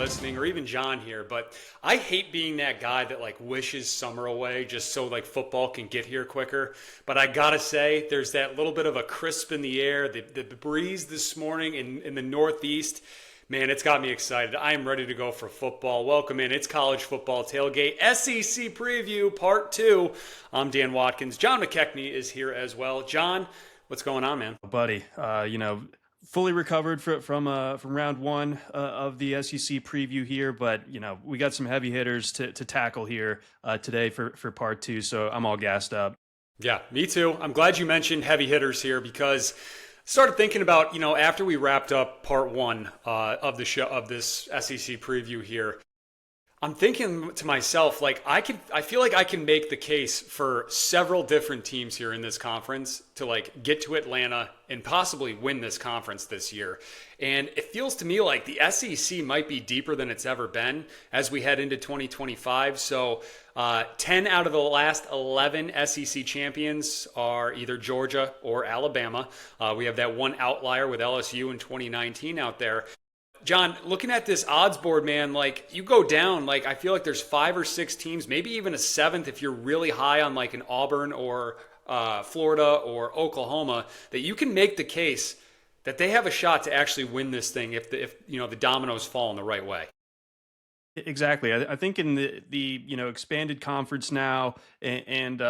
listening, or even John here, but I hate being that guy that like wishes summer away just so like football can get here quicker. But I gotta say, there's that little bit of a crisp in the air. The breeze this morning in the Northeast, man, it's got me excited. I am ready to go for football. Welcome in. It's College Football Tailgate SEC Preview Part 2. I'm Dan Watkins. John McKechnie is here as well. John, what's going on, man? Buddy, fully recovered from round one of the SEC preview here, but we got some heavy hitters to tackle here today for part two, so I'm all gassed up. Yeah, me too. I'm glad you mentioned heavy hitters here because I started thinking about, after we wrapped up part one of the show, of this SEC preview here, I'm thinking to myself, I feel like I can make the case for several different teams here in this conference to get to Atlanta and possibly win this conference this year. And it feels to me like the SEC might be deeper than it's ever been as we head into 2025. So 10 out of the last 11 SEC champions are either Georgia or Alabama. We have that one outlier with LSU in 2019 out there. John, looking at this odds board, man, you go down, I feel like there's 5 or 6 teams, maybe even a 7th if you're really high on an Auburn or Florida or Oklahoma, that you can make the case that they have a shot to actually win this thing if the dominoes fall in the right way. Exactly. I think in the expanded conference now and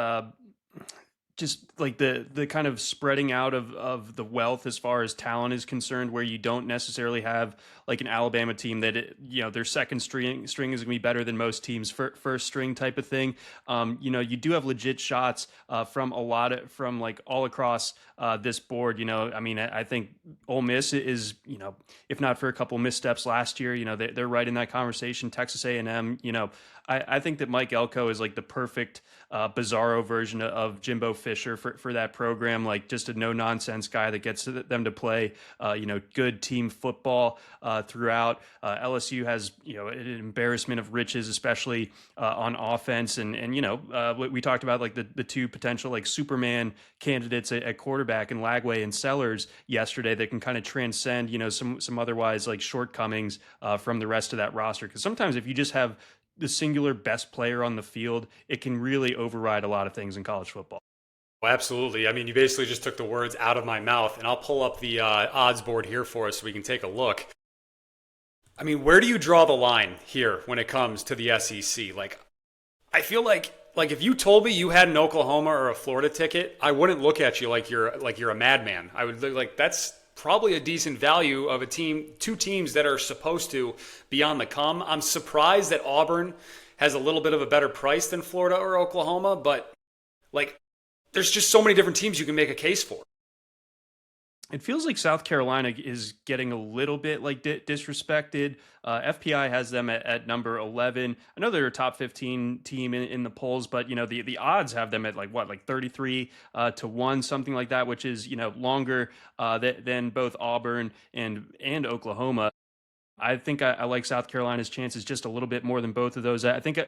just the kind of spreading out of the wealth as far as talent is concerned, where you don't necessarily have an Alabama team that their second string is going to be better than most teams' first string type of thing. You do have legit shots from all across this board. I think Ole Miss is if not for a couple missteps last year, they're right in that conversation. Texas A&M, I think that Mike Elko is the perfect bizarro version of Jimbo Fisher for that program, just a no-nonsense guy that gets them to play, good team football throughout. LSU has, an embarrassment of riches, especially on offense. And we talked about the two potential Superman candidates at quarterback in Lagway and Sellers yesterday that can kind of transcend, some otherwise shortcomings from the rest of that roster. Because sometimes if you just have the singular best player on the field, it can really override a lot of things in college football. Well, absolutely. You basically just took the words out of my mouth, and I'll pull up the odds board here for us so we can take a look. Where do you draw the line here when it comes to the SEC? I feel like if you told me you had an Oklahoma or a Florida ticket, I wouldn't look at you like you're a madman. I would look that's probably a decent value of two teams that are supposed to be on the come. I'm surprised that Auburn has a little bit of a better price than Florida or Oklahoma, but there's just so many different teams you can make a case for. It feels like South Carolina is getting a little bit disrespected. FPI has them at number 11. I know they're a top 15 team in the polls, but the odds have them at 33 to 1, something like that, which is longer than both Auburn and Oklahoma. I think I like South Carolina's chances just a little bit more than both of those. I think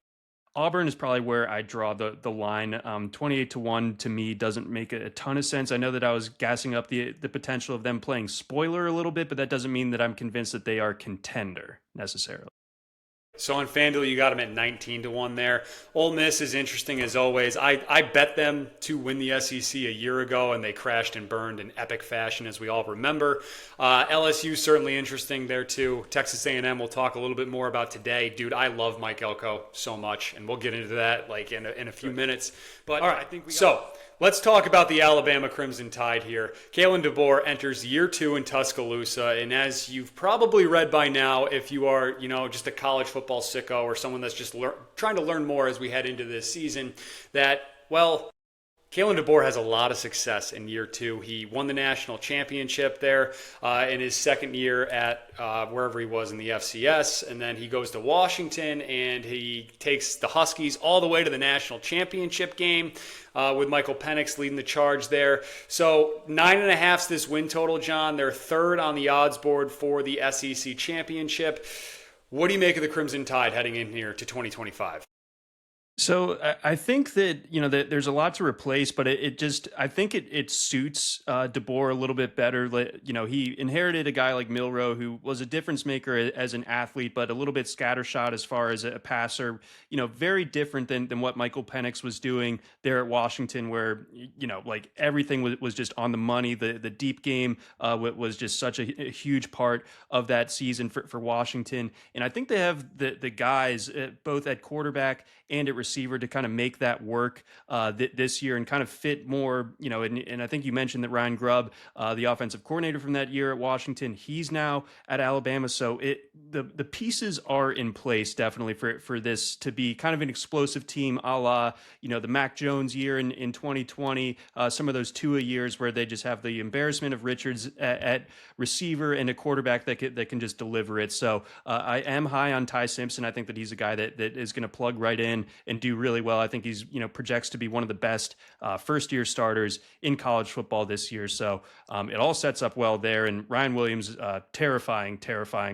Auburn is probably where I draw the line. 28 to 1 to me doesn't make a ton of sense. I know that I was gassing up the potential of them playing spoiler a little bit, but that doesn't mean that I'm convinced that they are contender necessarily. So on FanDuel, you got them at 19 to 1 there. Ole Miss is interesting as always. I bet them to win the SEC a year ago, and they crashed and burned in epic fashion, as we all remember. LSU certainly interesting there too. Texas A&M we'll talk a little bit more about today. Dude, I love Mike Elko so much, and we'll get into that in a few minutes. But all right, I think let's talk about the Alabama Crimson Tide here. Kaelan DaBoer enters year 2 in Tuscaloosa, and as you've probably read by now, if you are, just a college football sicko or someone that's just trying to learn more as we head into this season, that, Kaelan DaBoer has a lot of success in year 2. He won the national championship there in his second year at wherever he was in the FCS, and then he goes to Washington and he takes the Huskies all the way to the national championship game with Michael Penix leading the charge there. So 9.5's this win total, John. They're third on the odds board for the SEC championship. What do you make of the Crimson Tide heading in here to 2025? So I think that that there's a lot to replace, but it just I think it suits DeBoer a little bit better. He inherited a guy like Milroe who was a difference maker as an athlete, but a little bit scattershot as far as a passer. Very different than what Michael Penix was doing there at Washington, where like everything was just on the money. The deep game was just such a huge part of that season for Washington, and I think they have the guys both at quarterback and at receiver to kind of make that work this year and kind of fit more, and I think you mentioned that Ryan Grubb, the offensive coordinator from that year at Washington, he's now at Alabama. So the pieces are in place definitely for this to be kind of an explosive team a la, the Mac Jones year in 2020, some of those Tua years where they just have the embarrassment of Richards at receiver and a quarterback that can just deliver it. So I am high on Ty Simpson. I think that he's a guy that is going to plug right in and do really well. I think he's projects to be one of the best first year starters in college football this year. So it all sets up well there. And Ryan Williams, terrifying,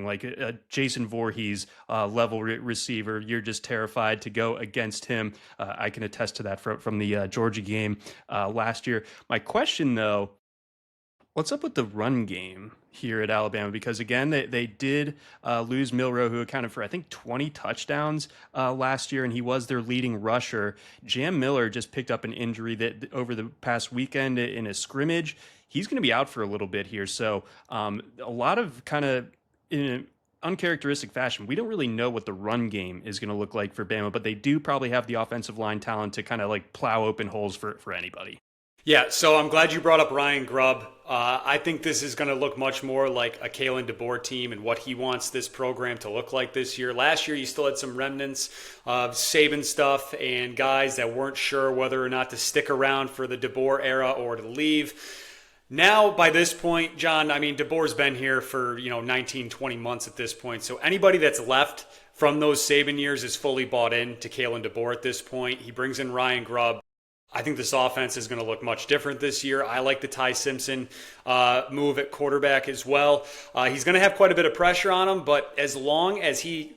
like a Jason Voorhees level receiver. You're just terrified to go against him. I can attest to that from the Georgia game last year. My question though, what's up with the run game here at Alabama? Because again, they did lose Milroe, who accounted for I think 20 touchdowns last year, and he was their leading rusher. Jam Miller just picked up an injury that over the past weekend in a scrimmage. He's going to be out for a little bit here, so a lot of kind of in an uncharacteristic fashion, we don't really know what the run game is going to look like for Bama, but they do probably have the offensive line talent to kind of like plow open holes for anybody. Yeah, so I'm glad you brought up Ryan Grubb. I think this is going to look much more like a Kaelan DaBoer team and what he wants this program to look like this year. Last year, you still had some remnants of Saban stuff and guys that weren't sure whether or not to stick around for the DaBoer era or to leave. Now, by this point, John, I mean, DeBoer's been here for, 19, 20 months at this point. So anybody that's left from those Saban years is fully bought in to Kaelan DaBoer at this point. He brings in Ryan Grubb. I think this offense is going to look much different this year. I like the Ty Simpson move at quarterback as well. He's going to have quite a bit of pressure on him, but as long as he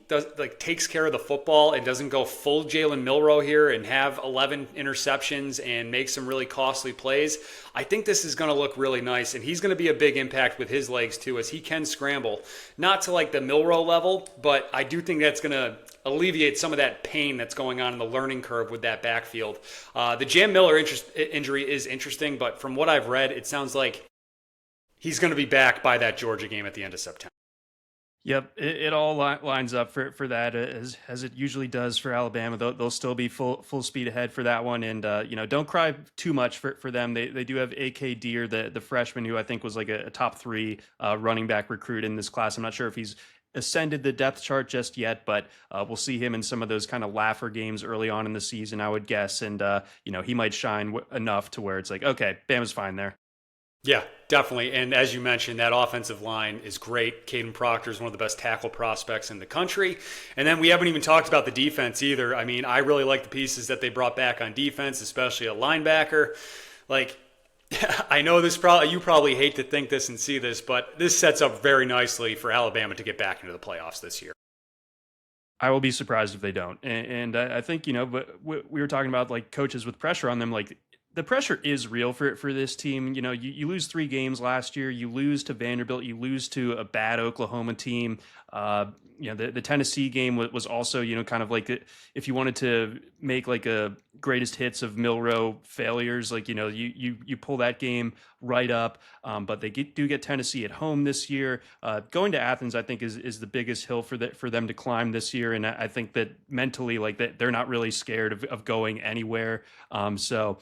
takes care of the football and doesn't go full Jalen Milroe here and have 11 interceptions and make some really costly plays, I think this is going to look really nice. And he's going to be a big impact with his legs too, as he can scramble. Not to like the Milroe level, but I do think that's going to alleviate some of that pain that's going on in the learning curve with that backfield. The Jam Miller injury is interesting, but from what I've read, it sounds like he's going to be back by that Georgia game at the end of September. Yep, it all lines up for that as it usually does for Alabama. They'll still be full speed ahead for that one, and don't cry too much for them. They do have A.K. Deer, the freshman, who I think was like a top 3 running back recruit in this class. I'm not sure if he's ascended the depth chart just yet, but we'll see him in some of those kind of laugher games early on in the season, I would guess, and he might shine enough to where it's like, okay, Bama's fine there. Yeah, definitely. And as you mentioned, that offensive line is great. Caden Proctor is one of the best tackle prospects in the country. And then we haven't even talked about the defense either. I mean, I really like the pieces that they brought back on defense, especially a linebacker. Like, I know you probably hate to think this and see this, but this sets up very nicely for Alabama to get back into the playoffs this year. I will be surprised if they don't. And I think, but we were talking about like coaches with pressure on them, like the pressure is real for this team. You lose 3 games last year. You lose to Vanderbilt. You lose to a bad Oklahoma team. The Tennessee game was also, kind of like if you wanted to make like a greatest hits of Milroe failures, like, you pull that game right up. But they do get Tennessee at home this year. Going to Athens, I think, is the biggest hill for them to climb this year. And I think that mentally, like they're not really scared of going anywhere. So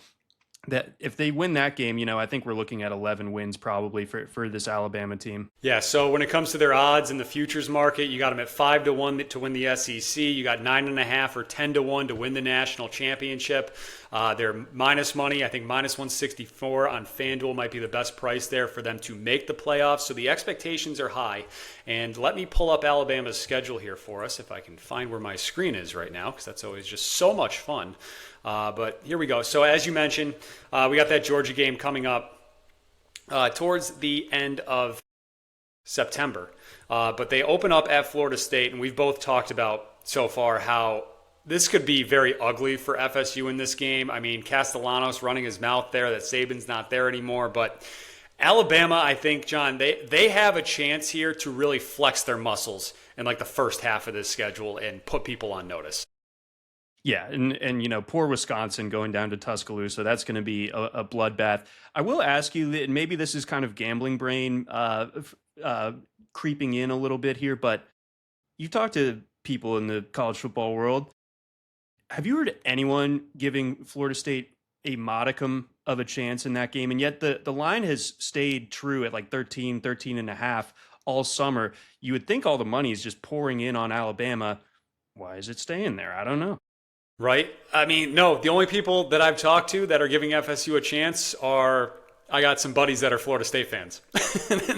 that if they win that game, I think we're looking at 11 wins probably for this Alabama team. Yeah, so when it comes to their odds in the futures market, you got them at 5-1 to win the SEC. You got 9.5 or 10-1 to win the national championship. They're minus money. I think minus 164 on FanDuel might be the best price there for them to make the playoffs. So the expectations are high. And let me pull up Alabama's schedule here for us if I can find where my screen is right now, because that's always just so much fun. But here we go. So as you mentioned, we got that Georgia game coming up towards the end of September. But they open up at Florida State, and we've both talked about so far how this could be very ugly for FSU in this game. I mean, Castellanos running his mouth there, that Saban's not there anymore. But Alabama, I think, John, they have a chance here to really flex their muscles in like the first half of this schedule and put people on notice. Yeah, and poor Wisconsin going down to Tuscaloosa. That's going to be a bloodbath. I will ask you, and maybe this is kind of gambling brain creeping in a little bit here, but you talk to people in the college football world. Have you heard anyone giving Florida State a modicum of a chance in that game? And yet the line has stayed true at like 13 and a half all summer. You would think all the money is just pouring in on Alabama. Why is it staying there? I don't know. Right? I mean, no, the only people that I've talked to that are giving FSU a chance are, I got some buddies that are Florida State fans.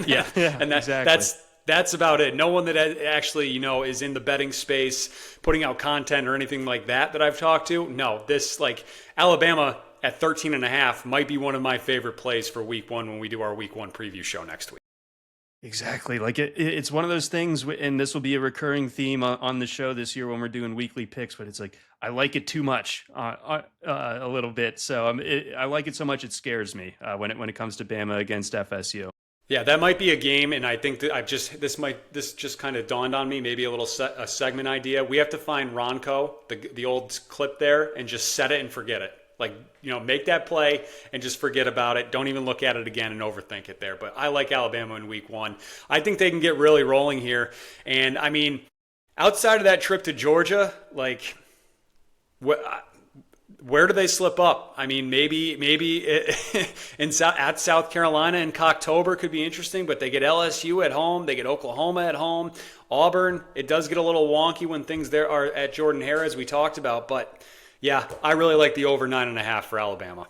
Yeah, and exactly. That's about it. No one that actually, is in the betting space, putting out content or anything like that I've talked to. No, this like Alabama at 13 and a half might be one of my favorite plays for week one when we do our week one preview show next week. Exactly. Like it's one of those things, and this will be a recurring theme on the show this year when we're doing weekly picks, but it's like, I like it too much a little bit. So I like it so much it scares me when it comes to Bama against FSU. Yeah, that might be a game, and I think that this just kind of dawned on me, maybe a little a segment idea. We have to find Ronco, the old clip there, and just set it and forget it. Like, make that play and just forget about it. Don't even look at it again and overthink it there. But I like Alabama in week one. I think they can get really rolling here. And, I mean, outside of that trip to Georgia, like, where do they slip up? I mean, maybe at South Carolina in October could be interesting, but they get LSU at home. They get Oklahoma at home. Auburn, it does get a little wonky when things there are at Jordan-Hare, as we talked about. But, yeah, I really like the over 9.5 for Alabama.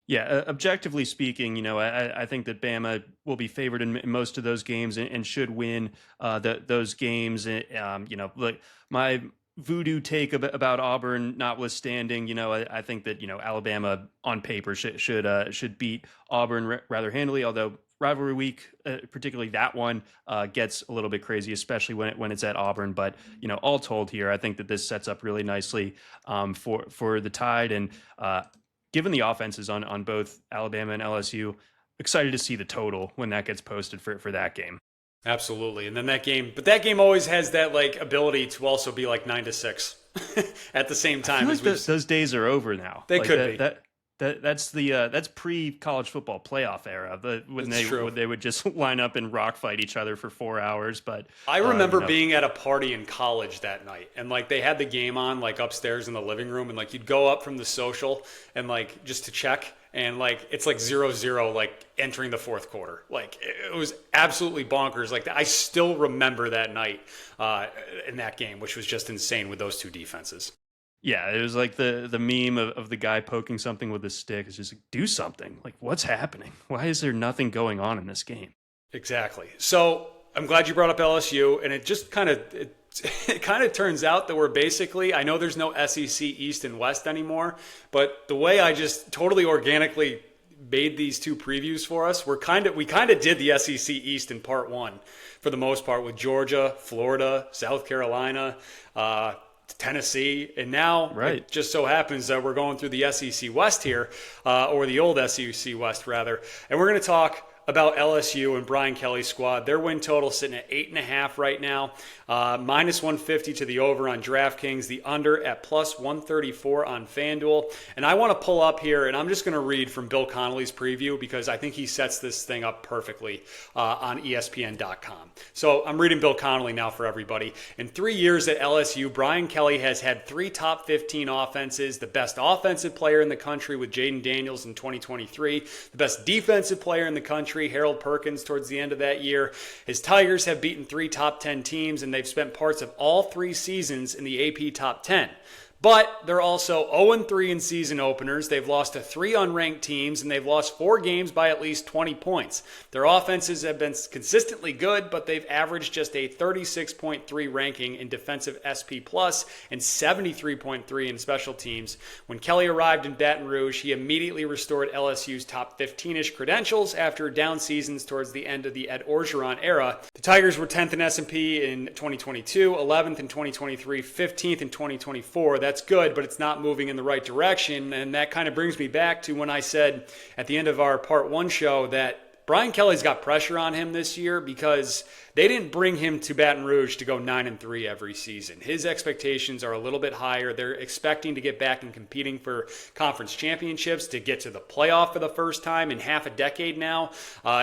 Yeah, objectively speaking, I think that Bama will be favored in most of those games and should win those games. Like my voodoo take about Auburn notwithstanding, I think that Alabama on paper should beat Auburn rather handily. Although rivalry week, particularly that one, gets a little bit crazy, especially when it's at Auburn. But all told here, I think that this sets up really nicely for the Tide. And given the offenses on both Alabama and LSU, excited to see the total when that gets posted for that game. Absolutely. And then that game always has that like ability to also be like 9-6 at the same time. I feel like those days are over now. They could be. That's pre-college football playoff era, when they would just line up and rock fight each other for 4 hours. But I remember being at a party in college that night, and like they had the game on like upstairs in the living room, and like you'd go up from the social and like just to check, and like it's like 0-0 like entering the fourth quarter. Like it was absolutely bonkers. Like I still remember that night in that game, which was just insane with those two defenses. Yeah, it was like the meme of the guy poking something with a stick. It's just like, do something. Like, what's happening? Why is there nothing going on in this game? Exactly. So I'm glad you brought up LSU, and it just kind of turns out that we're basically, I know there's no SEC East and West anymore, but the way I just totally organically made these two previews for us, we kind of did the SEC East in part one for the most part with Georgia, Florida, South Carolina, Tennessee, and now It just so happens that we're going through the SEC West here, or the old SEC West rather, and we're going to talk about LSU and Brian Kelly's squad. Their win total sitting at 8.5 right now, minus 150 to the over on DraftKings, the under at plus 134 on FanDuel. And I want to pull up here, and I'm just going to read from Bill Connolly's preview because I think he sets this thing up perfectly on ESPN.com. So I'm reading Bill Connolly now for everybody. In 3 years at LSU, Brian Kelly has had 3 top 15 offenses, the best offensive player in the country with Jaden Daniels in 2023, the best defensive player in the country, Harold Perkins, towards the end of that year. His Tigers have beaten 3 top 10 teams, and they've spent parts of all 3 seasons in the AP top 10. But they're also 0-3 in season openers. They've lost to 3 unranked teams, and they've lost 4 games by at least 20 points. Their offenses have been consistently good, but they've averaged just a 36.3 ranking in defensive SP+, and 73.3 in special teams. When Kelly arrived in Baton Rouge, he immediately restored LSU's top 15-ish credentials after down seasons towards the end of the Ed Orgeron era. The Tigers were 10th in S&P in 2022, 11th in 2023, 15th in 2024. That's good, but it's not moving in the right direction. And that kind of brings me back to when I said at the end of our part 1 show that Brian Kelly's got pressure on him this year because they didn't bring him to Baton Rouge to go 9-3 every season. His expectations are a little bit higher. They're expecting to get back and competing for conference championships, to get to the playoff for the first time in half a decade now,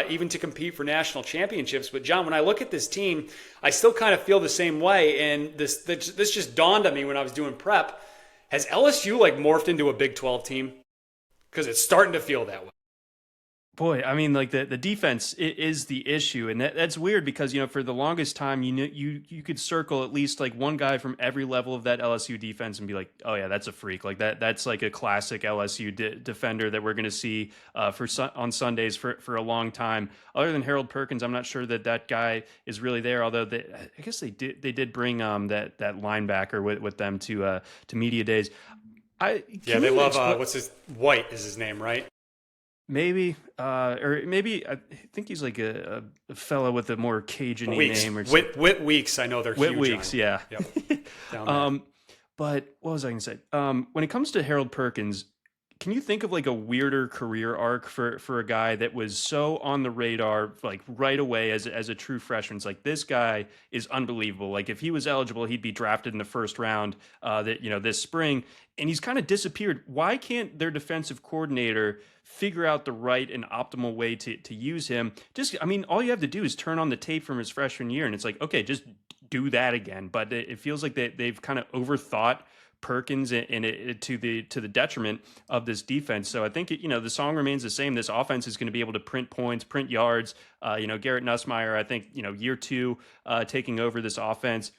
even to compete for national championships. But John, when I look at this team, I still kind of feel the same way. And this just dawned on me when I was doing prep. Has LSU morphed into a Big 12 team? Because it's starting to feel that way. Boy, I mean, the defense is the issue, and that's weird because for the longest time, you could circle at least one guy from every level of that LSU defense and be like, oh yeah, that's a freak, that's a classic LSU defender that we're going to see on Sundays for a long time. Other than Harold Perkins, I'm not sure that guy is really there. Although I guess they did bring that linebacker with them to media days. They love White is his name, right? Maybe, or maybe I think he's a fellow with a more Cajun-y name or something. Whit Weeks, I know they're Whit huge Weeks, on. yeah. Yep. But what was I going to say? When it comes to Harold Perkins, can you think of a weirder career arc for a guy that was so on the radar right away as a true freshman? It's this guy is unbelievable. If he was eligible, he'd be drafted in the first round this spring, and he's kind of disappeared. Why can't their defensive coordinator figure out the right and optimal way to use him? All you have to do is turn on the tape from his freshman year, and it's okay, just do that again. But it feels like they've kind of overthought Perkins and it to the detriment of this defense. So I think the song remains the same. This offense is going to be able to print points, print yards. Garrett Nussmeier, I think year 2 taking over this offense.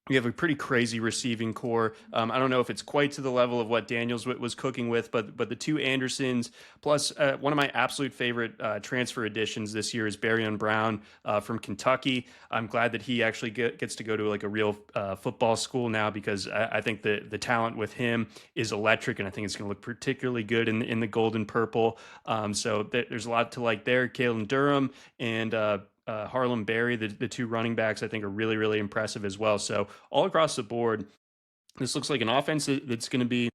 We have a pretty crazy receiving core. I don't know if it's quite to the level of what Daniels was cooking with, but the 2 Andersons, plus one of my absolute favorite transfer additions this year is Barrion Brown from Kentucky. I'm glad that he actually gets to go to a real football school now, because I think the talent with him is electric, and I think it's going to look particularly good in the gold and purple. So there's a lot to like there. Kaelan Durham and Harlem Berry, the 2 running backs, I think are really, really impressive as well. So all across the board, this looks like an offense that's going to be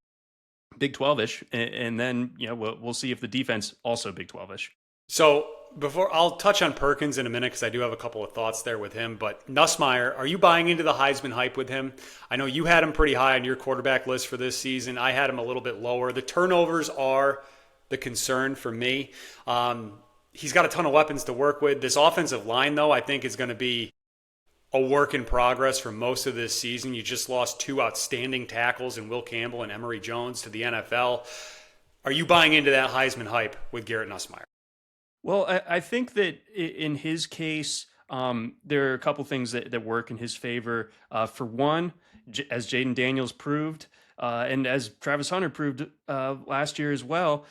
Big 12-ish, and then we'll see if the defense also Big 12-ish. So I'll touch on Perkins in a minute because I do have a couple of thoughts there with him. But Nussmeier, are you buying into the Heisman hype with him? I know you had him pretty high on your quarterback list for this season. I had him a little bit lower. The turnovers are the concern for me. He's got a ton of weapons to work with. This offensive line, though, I think is going to be a work in progress for most of this season. You just lost 2 outstanding tackles in Will Campbell and Emory Jones to the NFL. Are you buying into that Heisman hype with Garrett Nussmeier? Well, I think that in his case, there are a couple things that work in his favor. For one, as Jaden Daniels proved, and as Travis Hunter proved last year as well,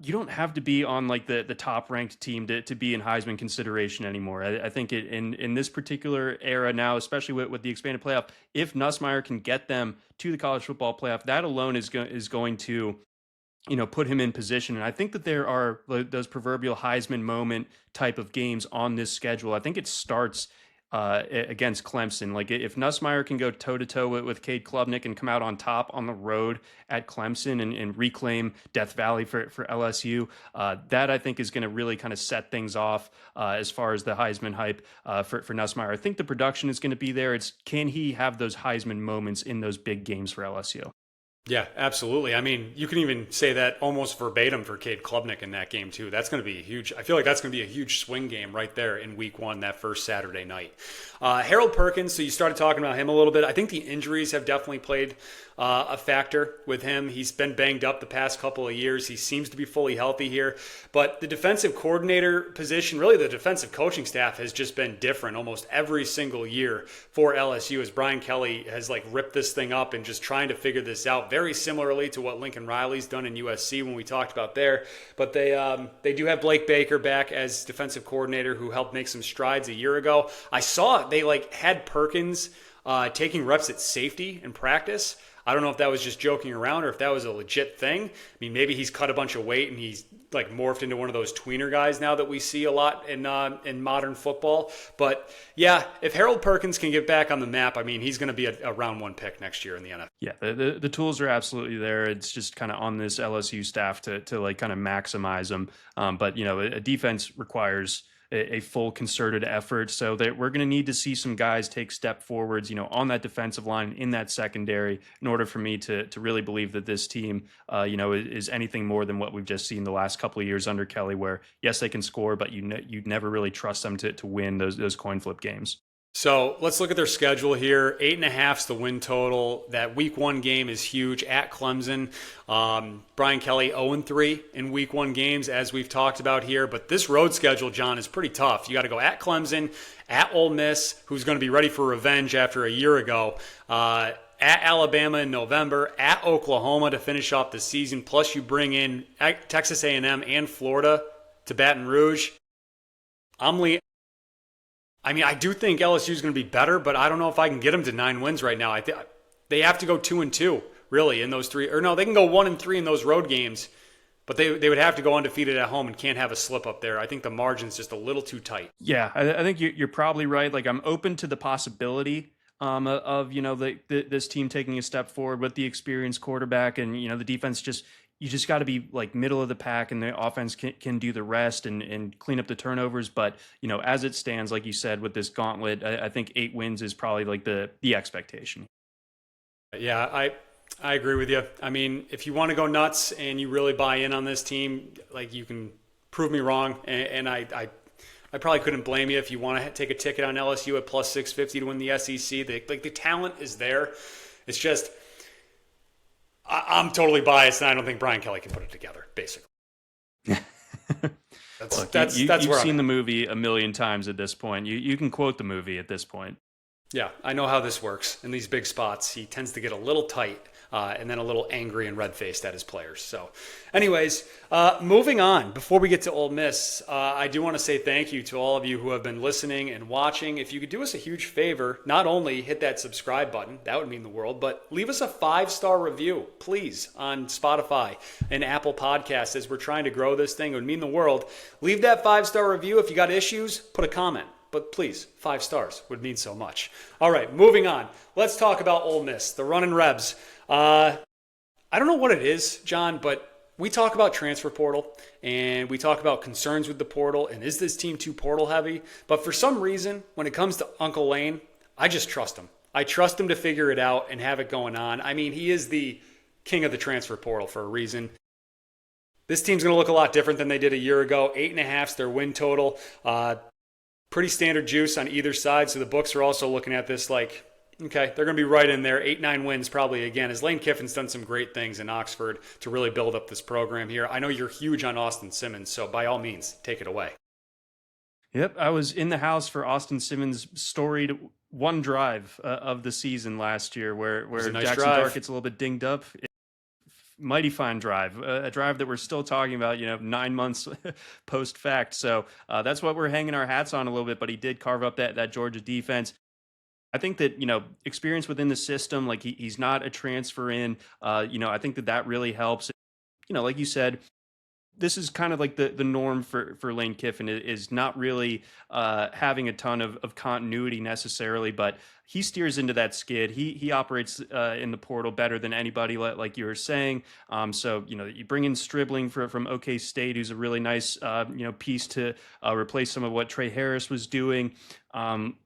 you don't have to be on the top ranked team to be in Heisman consideration anymore. I think in this particular era now, especially with the expanded playoff, if Nussmeier can get them to the college football playoff, that alone is going to put him in position. And I think that there are those proverbial Heisman moment type of games on this schedule. I think it starts against Clemson. If Nussmeier can go toe-to-toe with Cade Klubnik and come out on top on the road at Clemson and reclaim Death Valley for LSU, that I think is going to really kind of set things off as far as the Heisman hype for Nussmeier. I think the production is going to be there. Can he have those Heisman moments in those big games for LSU? Yeah, absolutely. I mean, you can even say that almost verbatim for Cade Klubnik in that game too. That's going to be I feel like that's going to be a huge swing game right there in week 1, that first Saturday night. Harold Perkins, so you started talking about him a little bit. I think the injuries have definitely played a factor with him. He's been banged up the past couple of years. He seems to be fully healthy here. But the defensive coordinator position, really the defensive coaching staff, has just been different almost every single year for LSU, as Brian Kelly has ripped this thing up and just trying to figure this out, very similarly to what Lincoln Riley's done in USC when we talked about there. But they do have Blake Baker back as defensive coordinator, who helped make some strides a year ago. I saw they had Perkins taking reps at safety in practice. I don't know if that was just joking around or if that was a legit thing. I mean, maybe he's cut a bunch of weight and he's morphed into one of those tweener guys now that we see a lot in modern football. But yeah, if Harold Perkins can get back on the map, I mean, he's going to be a round one pick next year in the NFL. Yeah, the tools are absolutely there. It's just kind of on this LSU staff to kind of maximize them. But a defense requires a full concerted effort, so that we're going to need to see some guys take step forwards, on that defensive line, in that secondary, in order for me to really believe that this team, is anything more than what we've just seen the last couple of years under Kelly, where yes, they can score, but you'd never really trust them to win those coin flip games. So let's look at their schedule here. 8.5 is the win total. That week one game is huge at Clemson. Brian Kelly 0-3 in week one games, as we've talked about here. But this road schedule, John, is pretty tough. You got to go at Clemson, at Ole Miss, who's going to be ready for revenge after a year ago, at Alabama in November, at Oklahoma to finish off the season. Plus you bring in Texas A&M and Florida to Baton Rouge. I do think LSU is going to be better, but I don't know if I can get them to 9 wins right now. They have to go 2-2, really, in those three. Or no, they can go 1-3 in those road games, but they would have to go undefeated at home and can't have a slip up there. I think the margin's just a little too tight. Yeah, I think you're probably right. I'm open to the possibility of this team taking a step forward with the experienced quarterback, and the defense you just got to be middle of the pack, and the offense can do the rest and clean up the turnovers. But, as it stands, like you said, with this gauntlet, I think 8 wins is probably the expectation. Yeah, I agree with you. I mean, if you want to go nuts and you really buy in on this team, you can prove me wrong. And I probably couldn't blame you if you want to take a ticket on LSU at plus 650 to win the SEC. The talent is there. It's just, I'm totally biased, and I don't think Brian Kelly can put it together, basically. You've seen the movie a million times at this point. You can quote the movie at this point. Yeah, I know how this works. In these big spots, he tends to get a little tight and then a little angry and red-faced at his players. So anyways, moving on. Before we get to Ole Miss, I do want to say thank you to all of you who have been listening and watching. If you could do us a huge favor, not only hit that subscribe button, that would mean the world, but leave us a 5-star review, please, on Spotify and Apple Podcasts. As we're trying to grow this thing, it would mean the world. Leave that 5-star review. If you got issues, put a comment. But please, 5 stars would mean so much. All right, moving on. Let's talk about Ole Miss, the Runnin' Rebs. I don't know what it is, John, but we talk about transfer portal and we talk about concerns with the portal and is this team too portal heavy? But for some reason, when it comes to Uncle Lane, I just trust him. I trust him to figure it out and have it going on. I mean, he is the king of the transfer portal for a reason. This team's going to look a lot different than they did a year ago. 8.5 is their win total. Pretty standard juice on either side. So the books are also looking at this okay, they're going to be right in there. 8-9 wins probably again, as Lane Kiffin's done some great things in Oxford to really build up this program here. I know you're huge on Austin Simmons, so by all means, take it away. Yep, I was in the house for Austin Simmons' storied one drive of the season last year where Jackson Dart gets a little bit dinged up. Mighty fine drive, a drive that we're still talking about, 9 months post fact. So that's what we're hanging our hats on a little bit, but he did carve up that Georgia defense. I think that, experience within the system, he's not a transfer in, I think that really helps. Like you said, this is kind of the norm for Lane Kiffin is not really having a ton of continuity necessarily, but he steers into that skid. He operates in the portal better than anybody, like you were saying. So, you bring in Stribling from OK State, who's a really nice, piece to replace some of what Trey Harris was doing.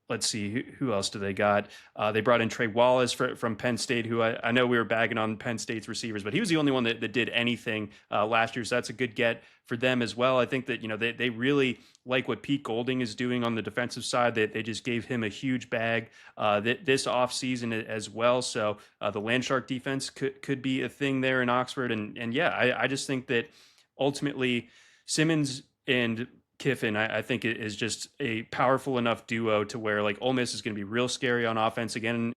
let's see, who else do they got? They brought in Trey Wallace from Penn State, who I know we were bagging on Penn State's receivers, but he was the only one that did anything last year. So that's a good get for them as well. I think that, they really like what Pete Golding is doing on the defensive side. They just gave him a huge bag this offseason as well. So the Landshark defense could be a thing there in Oxford. And yeah, I just think that ultimately Simmons and Kiffin, I think it is just a powerful enough duo to where like Ole Miss is going to be real scary on offense again,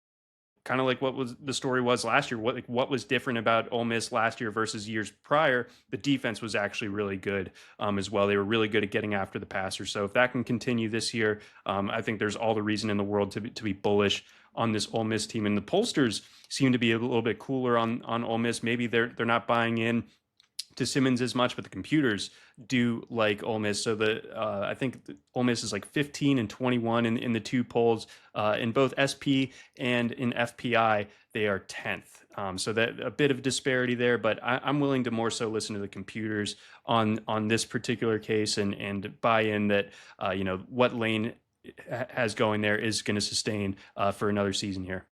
kind of like what was the story was last year. What was different about Ole Miss last year versus years prior? The defense was actually really good as well. They were really good at getting after the passer. So if that can continue this year, I think there's all the reason in the world to be bullish on this Ole Miss team. And the pollsters seem to be a little bit cooler on Ole Miss. Maybe they're not buying in to Simmons as much, but the computers do like Ole Miss. So I think Ole Miss is like 15 and 21 in the two polls. In both SP and in FPI, they are 10th. So that a bit of disparity there, but I'm willing to more so listen to the computers on this particular case and buy in that what Lane has going there is going to sustain for another season here.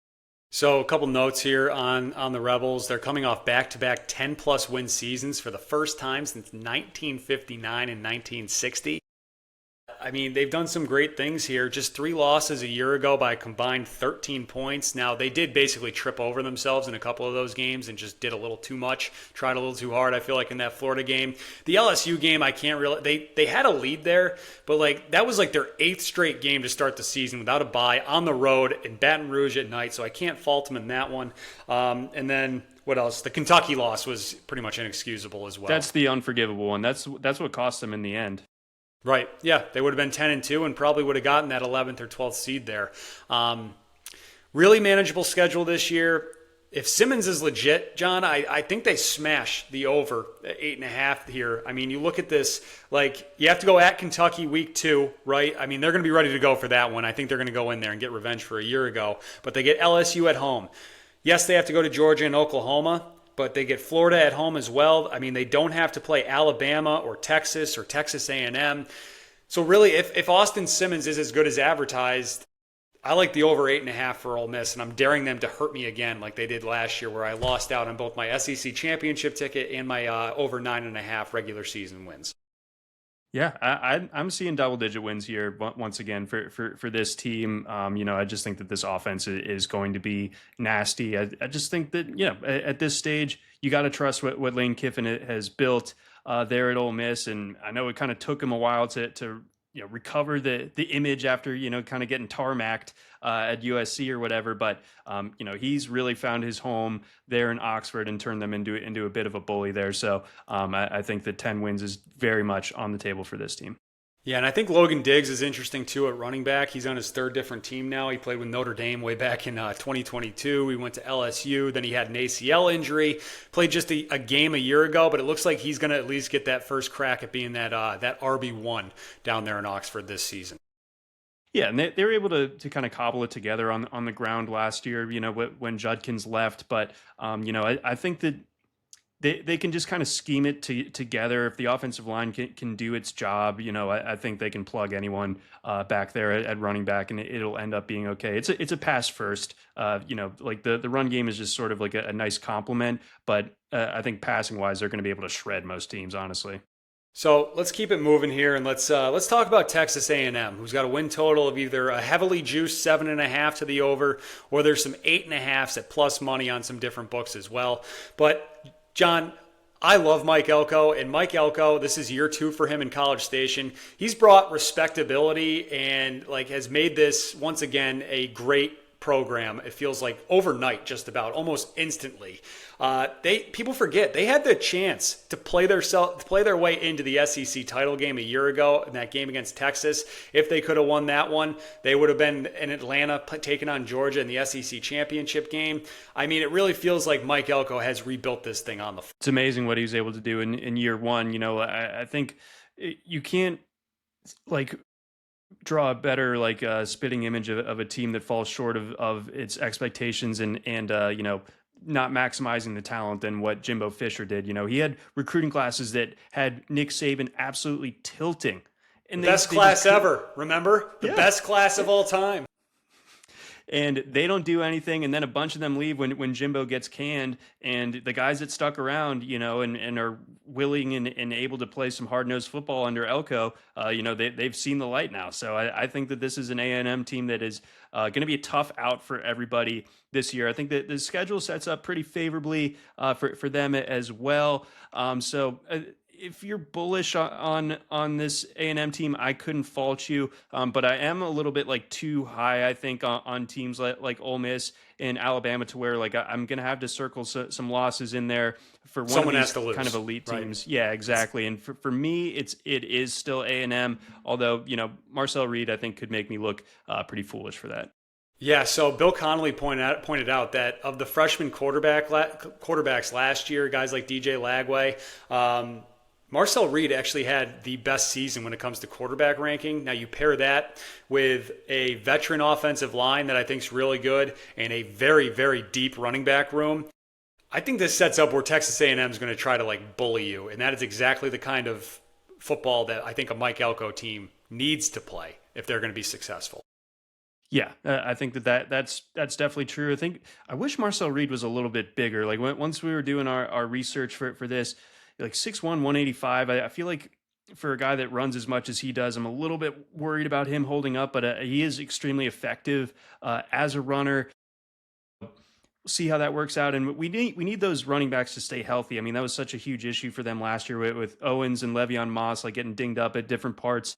So a couple notes here on the Rebels. They're coming off back-to-back 10-plus win seasons for the first time since 1959 and 1960. I mean, they've done some great things here. Just 3 losses a year ago by a combined 13 points. Now, they did basically trip over themselves in a couple of those games and just did a little too much, tried a little too hard, I feel like, in that Florida game. The LSU game, I can't really – they had a lead there, but, like, that was like their 8th straight game to start the season without a bye on the road in Baton Rouge at night, so I can't fault them in that one. And then – what else? The Kentucky loss was pretty much inexcusable as well. That's the unforgivable one. That's what cost them in the end. Right. Yeah, they would have been 10-2 and probably would have gotten that 11th or 12th seed there. Really manageable schedule this year. If Simmons is legit, John, I think they smash the over at 8.5 here. I mean, you look at this, like, you have to go at Kentucky week 2, right? I mean, they're going to be ready to go for that one. I think they're going to go in there and get revenge for a year ago. But they get LSU at home. Yes, they have to go to Georgia and Oklahoma, but they get Florida at home as well. I mean, they don't have to play Alabama or Texas A&M. So really, if Austin Simmons is as good as advertised, I like the over 8.5 for Ole Miss, and I'm daring them to hurt me again like they did last year where I lost out on both my SEC championship ticket and my over 9.5 regular season wins. Yeah, I'm seeing double-digit wins here once again for this team. I just think that this offense is going to be nasty. I just think that, at this stage, you got to trust what Lane Kiffin has built there at Ole Miss. And I know it kind of took him a while to recover the image after, kind of getting tarmacked at USC or whatever. But, he's really found his home there in Oxford and turned them into a bit of a bully there. So I think that 10 wins is very much on the table for this team. Yeah, and I think Logan Diggs is interesting, too, at running back. He's on his 3rd different team now. He played with Notre Dame way back in 2022. He went to LSU. Then he had an ACL injury. Played just a game a year ago, but it looks like he's going to at least get that first crack at being that RB1 down there in Oxford this season. Yeah, and they were able to kind of cobble it together on the ground last year, when Judkins left. But, I think that they can just kind of scheme it together. If the offensive line can do its job, I think they can plug anyone back there at running back, and it'll end up being okay. It's a pass first. Like the run game is just sort of like a nice complement, but I think passing wise, they're going to be able to shred most teams, honestly. So let's keep it moving here, and let's talk about Texas A&M, who's got a win total of either a heavily juiced 7.5 to the over, or there's some 8.5s at plus money on some different books as well. But John, I love Mike Elko, and Mike Elko, this is year 2 for him in College Station. He's brought respectability and has made this once again a great program. It feels like overnight, just about almost instantly. People forget they had the chance to play their way into the SEC title game a year ago in that game against Texas. If they could have won that one, they would have been in Atlanta taking on Georgia in the SEC championship game. I mean, it really feels like Mike Elko has rebuilt this thing on the floor. It's amazing what he was able to do in year 1. I think you can't draw a better spitting image of a team that falls short of its expectations and not maximizing the talent than what Jimbo Fisher did. He had recruiting classes that had Nick Saban absolutely tilting And Best class ever. Remember? The best class of all time. And they don't do anything, and then a bunch of them leave when Jimbo gets canned, and the guys that stuck around, and are willing and able to play some hard-nosed football under Elko, they've seen the light now. So I think that this is an A&M team that is going to be a tough out for everybody this year. I think that the schedule sets up pretty favorably for them as well. If you're bullish on this A&M team, I couldn't fault you, but I am a little bit too high, I think, on teams like Ole Miss and Alabama, to where I'm going to have to circle some losses in there for one Someone of has these to lose, kind of elite teams. right? Yeah, exactly. And for me, it is still A&M, although Marcel Reed, I think, could make me look pretty foolish for that. Yeah, so Bill Connolly pointed out that of the freshman quarterbacks last year, guys like DJ Lagway, Marcel Reed actually had the best season when it comes to quarterback ranking. Now you pair that with a veteran offensive line that I think is really good and a very, very deep running back room. I think this sets up where Texas A&M is going to try to bully you, and that is exactly the kind of football that I think a Mike Elko team needs to play if they're going to be successful. Yeah, I think that's definitely true. I wish Marcel Reed was a little bit bigger. Once we were doing our research for this, 6'1", 185. I feel like for a guy that runs as much as he does, I'm a little bit worried about him holding up, but he is extremely effective as a runner. We'll see how that works out. And we need those running backs to stay healthy. I mean, that was such a huge issue for them last year with Owens and Le'Veon Moss getting dinged up at different parts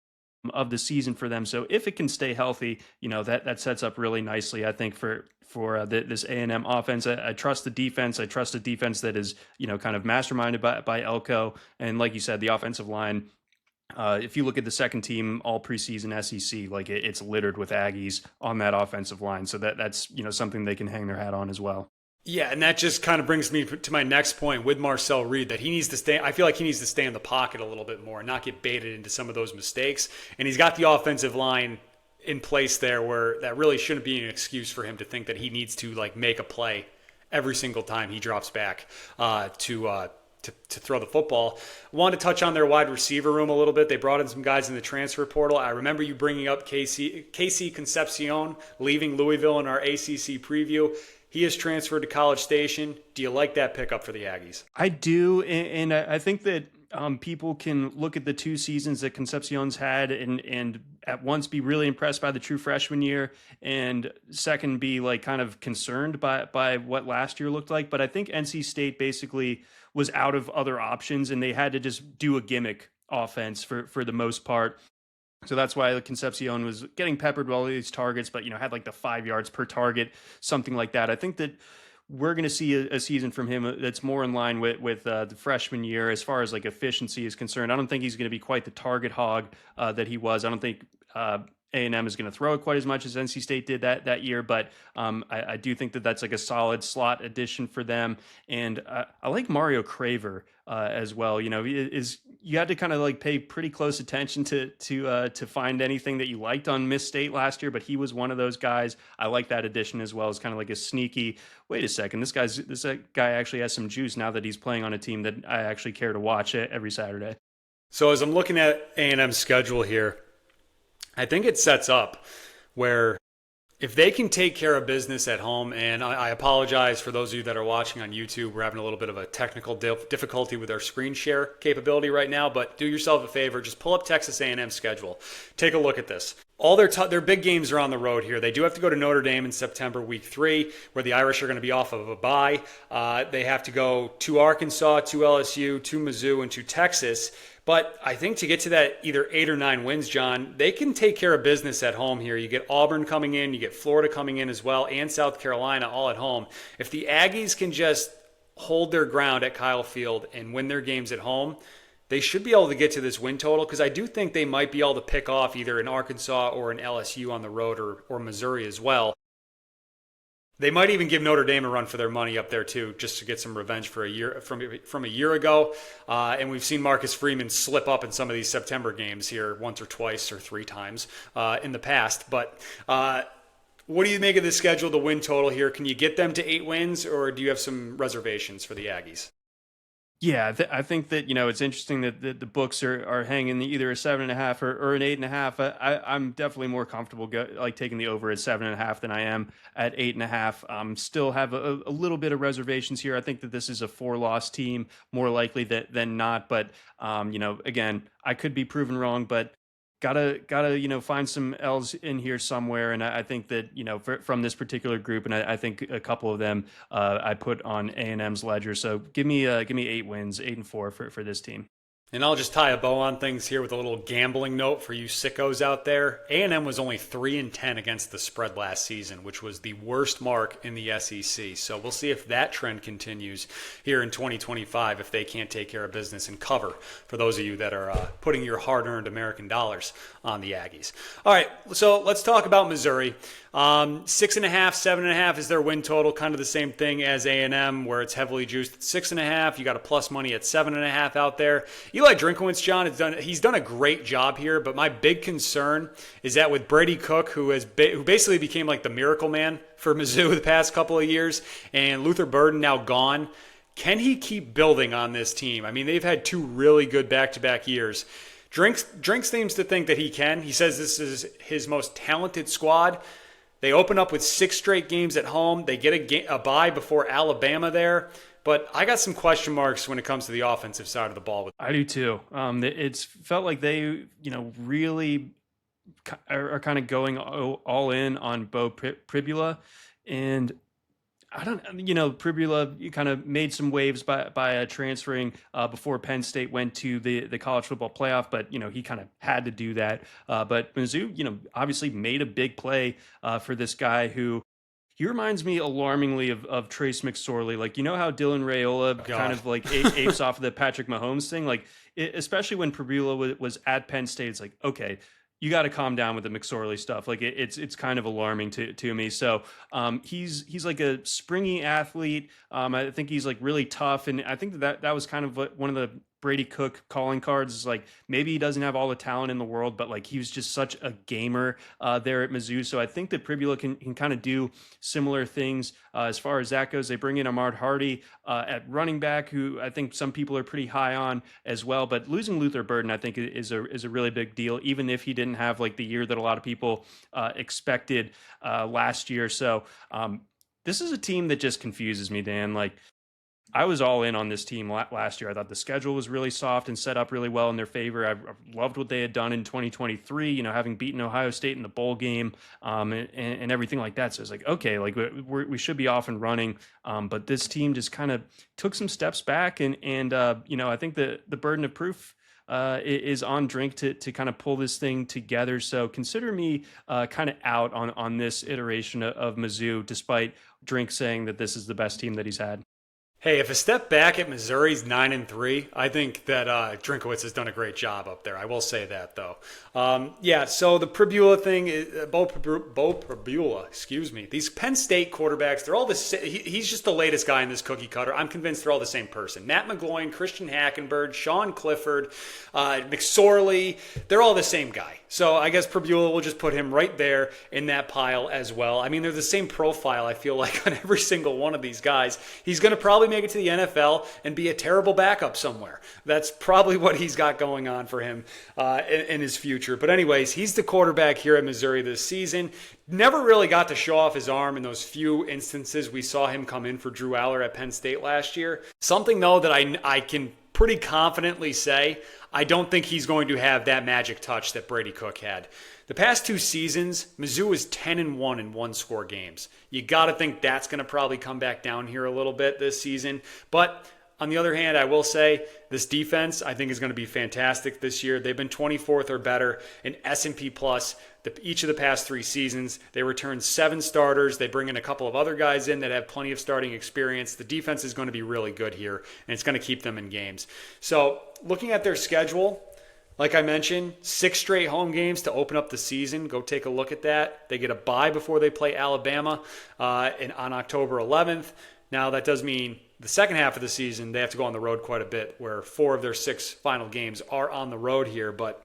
of the season for them. So if it can stay healthy, that sets up really nicely, I think, for this A&M offense. I trust the defense. I trust a defense that is, kind of masterminded by Elko. And like you said, the offensive line, if you look at the second team all preseason SEC, it's littered with Aggies on that offensive line. So that's something they can hang their hat on as well. Yeah, and that just kind of brings me to my next point with Marcel Reed, that he needs to stay. I feel like he needs to stay in the pocket a little bit more and not get baited into some of those mistakes. And he's got the offensive line in place there where that really shouldn't be an excuse for him to think that he needs to make a play every single time he drops back to throw the football. I wanted to touch on their wide receiver room a little bit. They brought in some guys in the transfer portal. I remember you bringing up Casey Concepcion leaving Louisville in our ACC preview. He is transferred to College Station. Do you like that pickup for the Aggies? I do, and I think that people can look at the two seasons that Concepcion's had and at once be really impressed by the true freshman year, and second be kind of concerned by what last year looked like. But I think NC State basically was out of other options, and they had to just do a gimmick offense for the most part. So that's why Concepcion was getting peppered with all these targets, but had the 5 yards per target, something like that. I think that we're going to see a season from him that's more in line with the freshman year as far as efficiency is concerned. I don't think he's going to be quite the target hog that he was. I don't think A&M is going to throw it quite as much as NC State did that year, but I do think that that's a solid slot addition for them. And I like Mario Craver as well. You had to kind of pay pretty close attention to find anything that you liked on Miss State last year, but he was one of those guys. I like that addition as well. It's kind of a sneaky, wait a second, this guy actually has some juice now that he's playing on a team that I actually care to watch every Saturday. So as I'm looking at A&M's schedule here, I think it sets up where if they can take care of business at home, and I apologize for those of you that are watching on YouTube, we're having a little bit of a technical difficulty with our screen share capability right now, but do yourself a favor, just pull up Texas A&M's schedule. Take a look at this. All their big games are on the road here. They do have to go to Notre Dame in September, week 3, where the Irish are going to be off of a bye. They have to go to Arkansas, to LSU, to Mizzou, and to Texas. But I think to get to that either 8 or 9 wins, John, they can take care of business at home here. You get Auburn coming in, you get Florida coming in as well, and South Carolina all at home. If the Aggies can just hold their ground at Kyle Field and win their games at home, they should be able to get to this win total, because I do think they might be able to pick off either an Arkansas or an LSU on the road, or Missouri as well. They might even give Notre Dame a run for their money up there too, just to get some revenge for from a year ago. And we've seen Marcus Freeman slip up in some of these September games here once or twice or 3 times in the past. But what do you make of the schedule, the win total here? Can you get them to 8 wins, or do you have some reservations for the Aggies? Yeah, I think that it's interesting that the books are hanging either a 7.5 or an 8.5. I'm definitely more comfortable like taking the over at 7.5 than I am at 8.5. Still have a little bit of reservations here. I think that this is a 4-loss team more likely than not. But again, I could be proven wrong, but gotta find some L's in here somewhere. And I think that from this particular group, and I think a couple of them I put on A&M's ledger. So give me 8 wins, 8-4 for this team. And I'll just tie a bow on things here with a little gambling note for you sickos out there. A&M was only 3-10 against the spread last season, which was the worst mark in the SEC. So we'll see if that trend continues here in 2025 if they can't take care of business and cover for those of you that are putting your hard-earned American dollars on the Aggies. All right, so let's talk about Missouri. 6.5, 7.5 is their win total, kind of the same thing as A&M, where it's heavily juiced at 6.5. You got a plus money at 7.5 out there. Eli Drinkwitz, John, he's done a great job here, but my big concern is that with Brady Cook, who basically became like the miracle man for Mizzou the past couple of years, and Luther Burden now gone, can he keep building on this team? I mean, they've had 2 really good back-to-back years. Drinks seems to think that he can. He says this is his most talented squad. They open up with 6 straight games at home. They get a bye before Alabama there. But I got some question marks when it comes to the offensive side of the ball. I do too. It's felt like they, really are kind of going all in on Bo Pribula. And I don't, Pribula kind of made some waves by transferring before Penn State went to the college football playoff, but he kind of had to do that. But Mizzou, obviously made a big play for this guy who. He reminds me alarmingly of Trace McSorley. Like, how Dylan Raiola kind of like apes off of the Patrick Mahomes thing? Like, especially when Pribula was at Penn State, it's like, okay, you got to calm down with the McSorley stuff. Like it's kind of alarming to me. So he's like a springy athlete. I think he's like really tough. And I think that was kind of one of the Brady Cook calling cards is like maybe he doesn't have all the talent in the world, but like he was just such a gamer there at Mizzou. So I think that Pribula can kind of do similar things as far as that goes. They bring in Ahmad Hardy at running back, who I think some people are pretty high on as well. But losing Luther Burden, I think, is a really big deal, even if he didn't have like the year that a lot of people expected last year. So this is a team that just confuses me, Dan. Like, I was all in on this team last year. I thought the schedule was really soft and set up really well in their favor. I loved what they had done in 2023, having beaten Ohio State in the bowl game and everything like that. So it's like, okay, like we should be off and running. But this team just kind of took some steps back. And I think the burden of proof is on Drink to kind of pull this thing together. So consider me kind of out on this iteration of Mizzou, despite Drink saying that this is the best team that he's had. Hey, if a step back at Missouri's 9-3, I think that Drinkwitz has done a great job up there. I will say that, though. So the Pribula thing, Bo Pribula, excuse me. These Penn State quarterbacks, they're all the same. He's just the latest guy in this cookie cutter. I'm convinced they're all the same person. Matt McGloin, Christian Hackenberg, Sean Clifford, McSorley, they're all the same guy. So I guess Pribula will just put him right there in that pile as well. I mean, they're the same profile, I feel like, on every single one of these guys. He's going to probably make it to the NFL and be a terrible backup somewhere. That's probably what he's got going on for him in his future. But anyways, he's the quarterback here at Missouri this season. Never really got to show off his arm in those few instances we saw him come in for Drew Aller at Penn State last year. Something, though, that I can pretty confidently say, I don't think he's going to have that magic touch that Brady Cook had. The past 2 seasons, Mizzou is 10-1 in one-score games. You got to think that's going to probably come back down here a little bit this season. But on the other hand, I will say this defense, I think, is going to be fantastic this year. They've been 24th or better in S&P Plus each of the past 3 seasons. They return 7 starters. They bring in a couple of other guys in that have plenty of starting experience. The defense is going to be really good here, and it's going to keep them in games. So looking at their schedule, like I mentioned, 6 straight home games to open up the season. Go take a look at that. They get a bye before they play Alabama on October 11th. Now, that does mean the second half of the season, they have to go on the road quite a bit, where 4 of their 6 final games are on the road here. But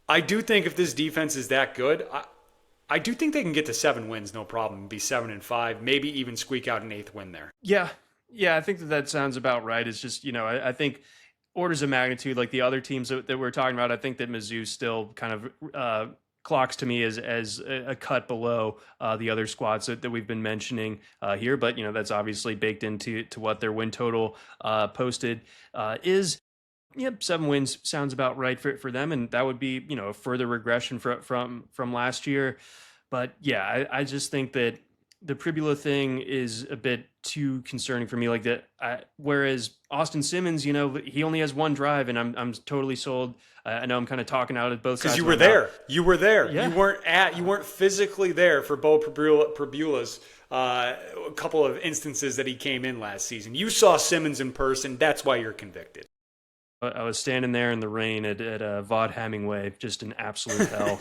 I do think if this defense is that good, I do think they can get to 7 wins, no problem, be 7-5, maybe even squeak out an 8th win there. Yeah, Yeah, I think that sounds about right. It's just, I think orders of magnitude, like the other teams that we're talking about, I think that Mizzou still kind of clocks to me as a cut below the other squads that we've been mentioning here. But, that's obviously baked into what their win total posted is. Yep, 7 wins sounds about right for them, and that would be a further regression from last year. But yeah, I just think that the Pribula thing is a bit too concerning for me. Like that, whereas Austin Simmons, he only has one drive, and I'm totally sold. I know I'm kind of talking out of both sides. Because you were there. You were there. Yeah. You weren't physically there for Bo Pribula's a couple of instances that he came in last season. You saw Simmons in person. That's why you're convicted. I was standing there in the rain at Vaught Hemingway, just in absolute hell.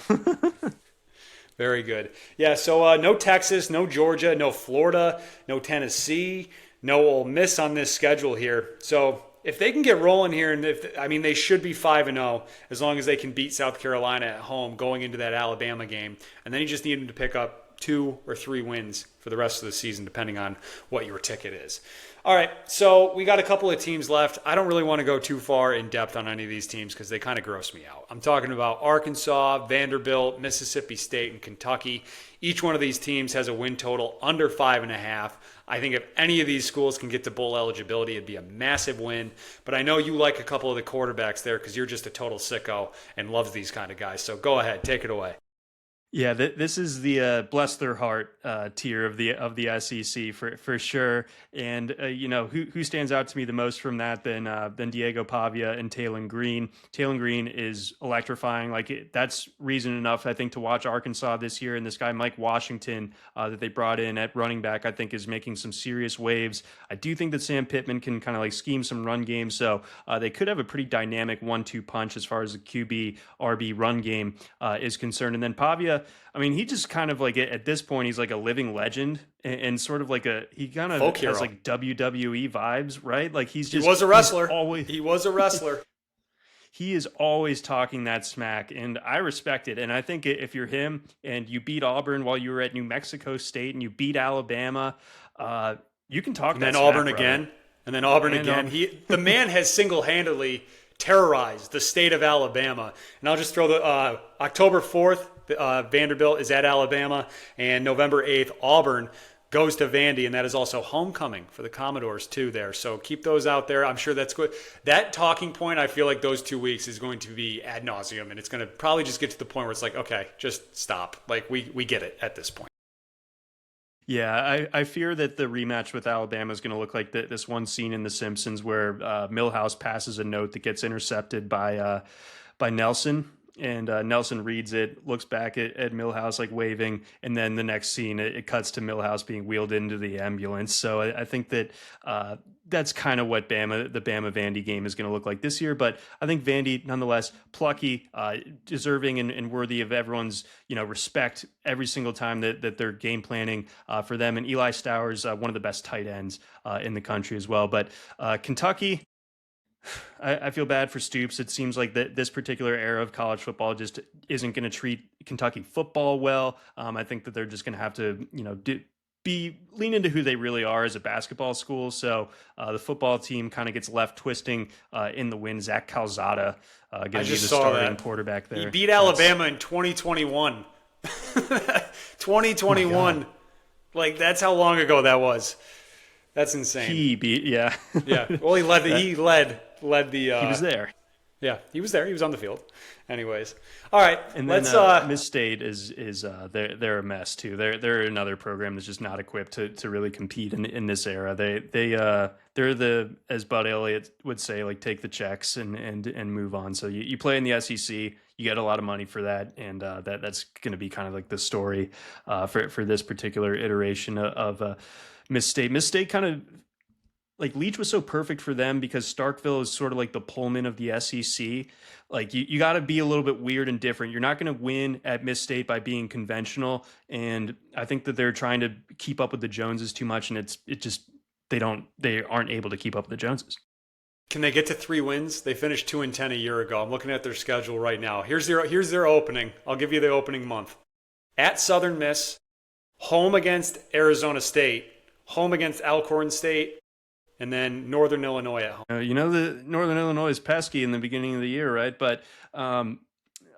Very good. Yeah, so no Texas, no Georgia, no Florida, no Tennessee, no Ole Miss on this schedule here. So if they can get rolling here, and they should be 5-0 as long as they can beat South Carolina at home going into that Alabama game. And then you just need them to pick up 2 or 3 wins for the rest of the season, depending on what your ticket is. All right, so we got a couple of teams left. I don't really want to go too far in depth on any of these teams because they kind of gross me out. I'm talking about Arkansas, Vanderbilt, Mississippi State, and Kentucky. Each one of these teams has a win total under 5.5. I think if any of these schools can get to bowl eligibility, it'd be a massive win. But I know you like a couple of the quarterbacks there because you're just a total sicko and loves these kind of guys. So go ahead, take it away. Yeah, this is the bless their heart tier of the SEC for sure. And who stands out to me the most from that than Diego Pavia and Taylon Green. Taylon Green is electrifying. That's reason enough, I think, to watch Arkansas this year. And this guy Mike Washington that they brought in at running back, I think, is making some serious waves. I do think that Sam Pittman can kind of scheme some run games, so they could have a pretty dynamic 1-2 punch as far as the QB RB run game is concerned. And then Pavia, he just kind of at this point, he's like a living legend and sort of he kind of folk has hero. WWE vibes, right? He was a wrestler. He was a wrestler. He is always talking that smack, and I respect it. And I think if you're him and you beat Auburn while you were at New Mexico State and you beat Alabama, you can talk that smack, Auburn brother. again. And then Auburn again. The man has single-handedly terrorized the state of Alabama. And I'll just throw the October 4th, Vanderbilt is at Alabama, and November 8th, Auburn goes to Vandy, and that is also homecoming for the Commodores too there. So keep those out there. I'm sure that's good. That talking point, I feel like those 2 weeks is going to be ad nauseum, and it's going to probably just get to the point where it's like, okay, just stop. We get it at this point. Yeah, I fear that the rematch with Alabama is going to look like this one scene in The Simpsons where Milhouse passes a note that gets intercepted by Nelson. And Nelson reads it, looks back at Milhouse waving, and then the next scene it cuts to Milhouse being wheeled into the ambulance. So I think that that's kind of what the Bama Vandy game is going to look like this year. But I think Vandy, nonetheless, plucky, deserving, and worthy of everyone's respect every single time that they're game planning for them. And Eli Stowers, one of the best tight ends in the country as well. But Kentucky, I feel bad for Stoops. It seems like this particular era of college football just isn't going to treat Kentucky football well. I think that they're just going to have to, lean into who they really are as a basketball school. So the football team kind of gets left twisting in the wind. Zach Calzada going to be the starting quarterback there. He beat Alabama in 2021. 2021. That's how long ago that was. That's insane. Yeah. Well, he led the. He was there. Yeah, he was there. He was on the field. Anyways, all right. And let's. Then Miss State is they're a mess too. They're another program that's just not equipped to really compete in this era. They're the, as Bud Elliott would say, take the checks and move on. So you play in the SEC, you get a lot of money for that, and that's going to be kind of the story for this particular iteration of Miss State. Miss State kind of Leach was so perfect for them because Starkville is sort of the Pullman of the SEC. You got to be a little bit weird and different. You're not going to win at Miss State by being conventional. And I think that they're trying to keep up with the Joneses too much. And they aren't able to keep up with the Joneses. Can they get to 3 wins? They finished 2-10 a year ago. I'm looking at their schedule right now. Here's their opening. I'll give you the opening month. At Southern Miss, home against Arizona State, home against Alcorn State, and then Northern Illinois at home. The Northern Illinois is pesky in the beginning of the year, right? But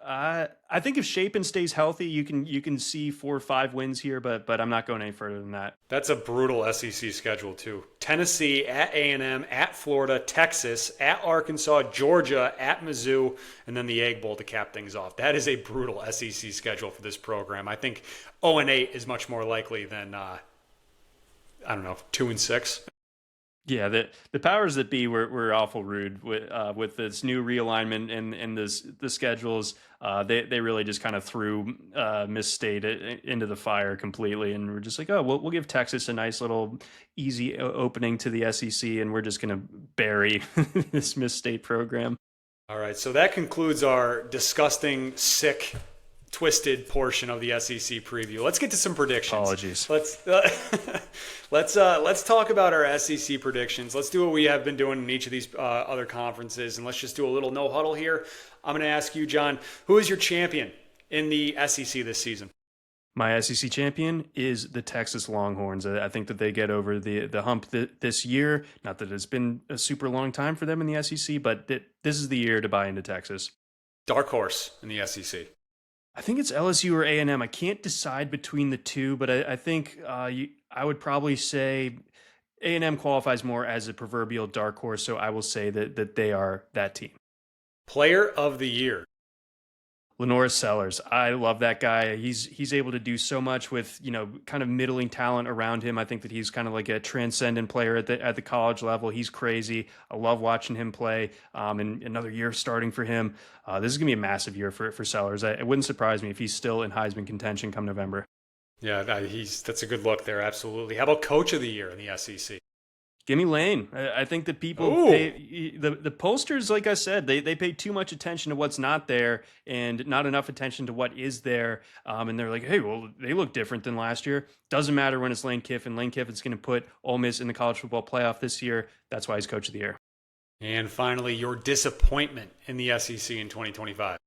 I think if Shapen stays healthy, you can see 4 or 5 wins here, but I'm not going any further than that. That's a brutal SEC schedule too. Tennessee at A&M, at Florida, Texas, at Arkansas, Georgia, at Mizzou, and then the Egg Bowl to cap things off. That is a brutal SEC schedule for this program. I think 0-8 is much more likely than 2-6. Yeah, the powers that be were awful rude with this new realignment and the schedules. They really just kind of threw Miss State into the fire completely, and we're just like, oh, we'll give Texas a nice little easy opening to the SEC, and we're just going to bury this Miss State program. All right, so that concludes our disgusting, sick, twisted portion of the SEC preview. Let's get to some predictions. Apologies. Let's talk about our SEC predictions. Let's do what we have been doing in each of these other conferences, and let's just do a little no huddle here. I'm going to ask you, John, who is your champion in the SEC this season? My SEC champion is the Texas Longhorns. I think that they get over the hump this year. Not that it's been a super long time for them in the SEC, but this is the year to buy into Texas. Dark horse in the SEC. I think it's LSU or A&M. I can't decide between the two, but I think I would probably say A&M qualifies more as a proverbial dark horse, so I will say that they are that team. Player of the year. Lenora Sellers. I love that guy. He's able to do so much with, kind of middling talent around him. I think that he's kind of like a transcendent player at the college level. He's crazy. I love watching him play. And another year starting for him. This is going to be a massive year for Sellers. It wouldn't surprise me if he's still in Heisman contention come November. Yeah, that's a good look there. Absolutely. How about coach of the year in the SEC? Give me Lane. I think that people pay the pollsters, like I said, they pay too much attention to what's not there and not enough attention to what is there. And they're like, hey, well, they look different than last year. Doesn't matter when it's Lane Kiffin. Lane Kiffin's going to put Ole Miss in the college football playoff this year. That's why he's coach of the year. And finally, your disappointment in the SEC in 2025.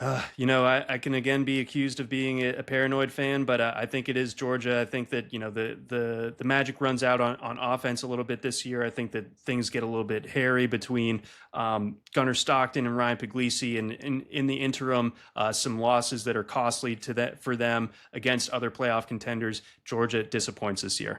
I can again be accused of being a paranoid fan, but I think it is Georgia. I think that, the magic runs out on offense a little bit this year. I think that things get a little bit hairy between Gunnar Stockton and Ryan Puglisi, and in the interim, some losses that are costly for them against other playoff contenders. Georgia disappoints this year.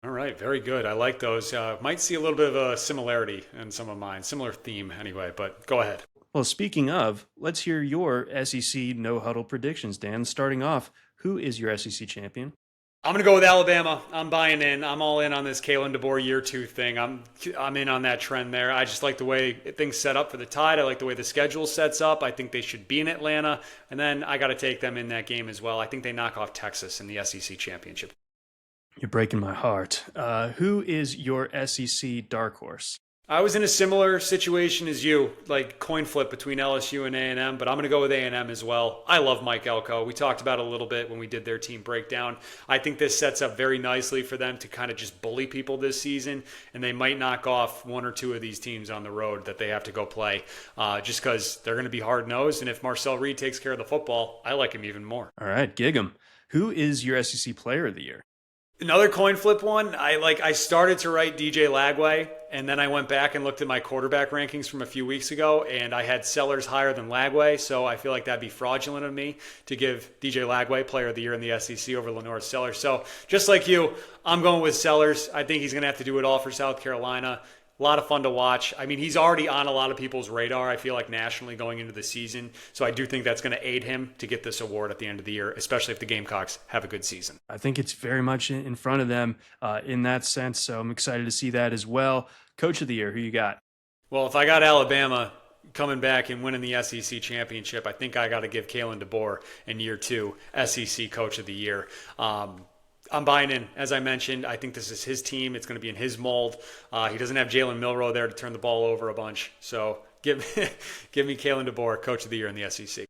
All right, very good. I like those. Might see a little bit of a similarity in some of mine. Similar theme anyway, but go ahead. Well, speaking of, let's hear your SEC no-huddle predictions, Dan. Starting off, who is your SEC champion? I'm going to go with Alabama. I'm buying in. I'm all in on this Kaelan DaBoer year 2 thing. I'm in on that trend there. I just like the way things set up for the Tide. I like the way the schedule sets up. I think they should be in Atlanta. And then I got to take them in that game as well. I think they knock off Texas in the SEC championship. You're breaking my heart. Who is your SEC dark horse? I was in a similar situation as you, like coin flip between LSU and A&M, but I'm going to go with A&M as well. I love Mike Elko. We talked about it a little bit when we did their team breakdown. I think this sets up very nicely for them to kind of just bully people this season, and they might knock off 1 or 2 of these teams on the road that they have to go play just because they're going to be hard-nosed, and if Marcel Reed takes care of the football, I like him even more. All right, gig 'em. Who is your SEC player of the year? Another coin flip one. I started to write DJ Lagway, and then I went back and looked at my quarterback rankings from a few weeks ago, and I had Sellers higher than Lagway, so I feel like that'd be fraudulent of me to give DJ Lagway Player of the Year in the SEC over Lenora Sellers. So just like you, I'm going with Sellers. I think he's going to have to do it all for South Carolina. A lot of fun to watch. I mean, he's already on a lot of people's radar, I feel like, nationally going into the season. So I do think that's going to aid him to get this award at the end of the year, especially if the Gamecocks have a good season. I think it's very much in front of them in that sense. So I'm excited to see that as well. Coach of the year, who you got? Well, if I got Alabama coming back and winning the SEC championship, I think I got to give Kaelan DaBoer in year 2 SEC Coach of the Year. I'm buying in. As I mentioned, I think this is his team. It's going to be in his mold. He doesn't have Jalen Milroe there to turn the ball over a bunch. So give me Kaelan DaBoer, Coach of the Year in the SEC.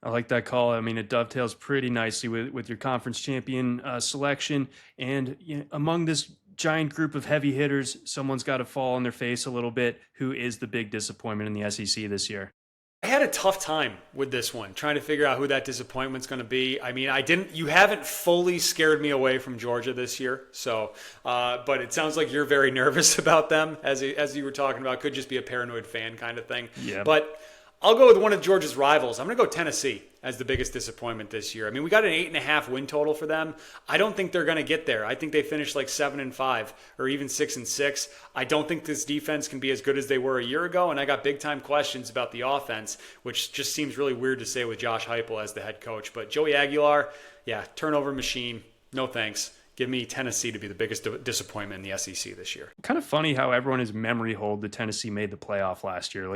I like that call. I mean, it dovetails pretty nicely with your conference champion selection. And among this giant group of heavy hitters, someone's got to fall on their face a little bit. Who is the big disappointment in the SEC this year? I had a tough time with this one, trying to figure out who that disappointment's going to be. I mean, you haven't fully scared me away from Georgia this year. So, but it sounds like you're very nervous about them, as you were talking about. Could just be a paranoid fan kind of thing. Yeah. But I'll go with one of Georgia's rivals. I'm going to go Tennessee as the biggest disappointment this year. I mean, we got an 8.5 win total for them. I don't think they're going to get there. I think they finish like 7-5 or even 6-6. I don't think this defense can be as good as they were a year ago. And I got big time questions about the offense, which just seems really weird to say with Josh Heupel as the head coach. But Joey Aguilar, yeah, turnover machine. No thanks. Give me Tennessee to be the biggest disappointment in the SEC this year. Kind of funny how everyone is memory hold that Tennessee made the playoff last year.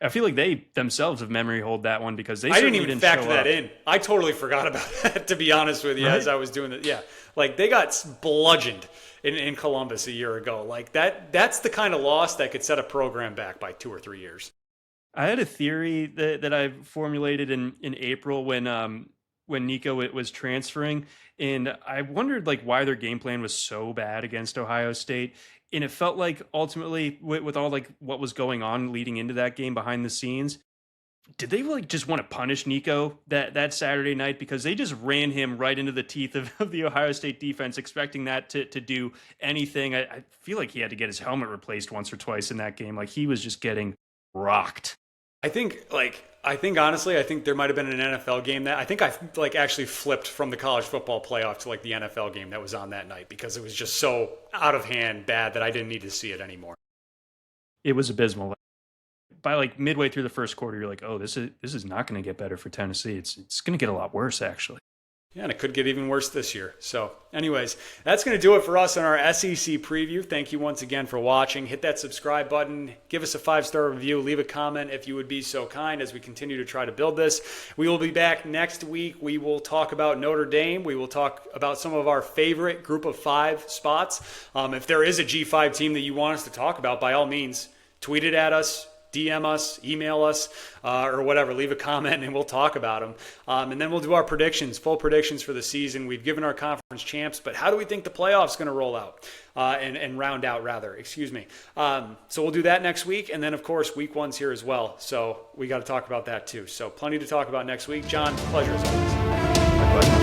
I feel like they themselves have memory hold that one because I didn't even factor that in. I totally forgot about that, to be honest with you, right? As I was doing it. Yeah, like they got bludgeoned in Columbus a year ago. Like that's the kind of loss that could set a program back by 2 or 3 years. I had a theory that I formulated in April when Nico was transferring, and I wondered why their game plan was so bad against Ohio State. And it felt like ultimately with all what was going on leading into that game behind the scenes, did they just want to punish Nico that Saturday night? Because they just ran him right into the teeth of the Ohio State defense, expecting that to do anything. I feel like he had to get his helmet replaced once or twice in that game. He was just getting rocked. I think honestly, I think there might have been an NFL game that I think I actually flipped from the college football playoff to the NFL game that was on that night because it was just so out of hand bad that I didn't need to see it anymore. It was abysmal. By midway through the first quarter, you're like, oh, this is not going to get better for Tennessee. It's going to get a lot worse, actually. Yeah, and it could get even worse this year. So anyways, that's going to do it for us on our SEC preview. Thank you once again for watching. Hit that subscribe button. Give us a 5-star review. Leave a comment if you would be so kind as we continue to try to build this. We will be back next week. We will talk about Notre Dame. We will talk about some of our favorite group of 5 spots. If there is a G5 team that you want us to talk about, by all means, tweet it at us. DM us, email us, or whatever. Leave a comment and we'll talk about them. And then we'll do our predictions, full predictions for the season. We've given our conference champs, but how do we think the playoffs going to roll out and round out, rather? Excuse me. So we'll do that next week. And then, of course, week 1's here as well. So we got to talk about that too. So plenty to talk about next week. John, pleasure as always. My pleasure.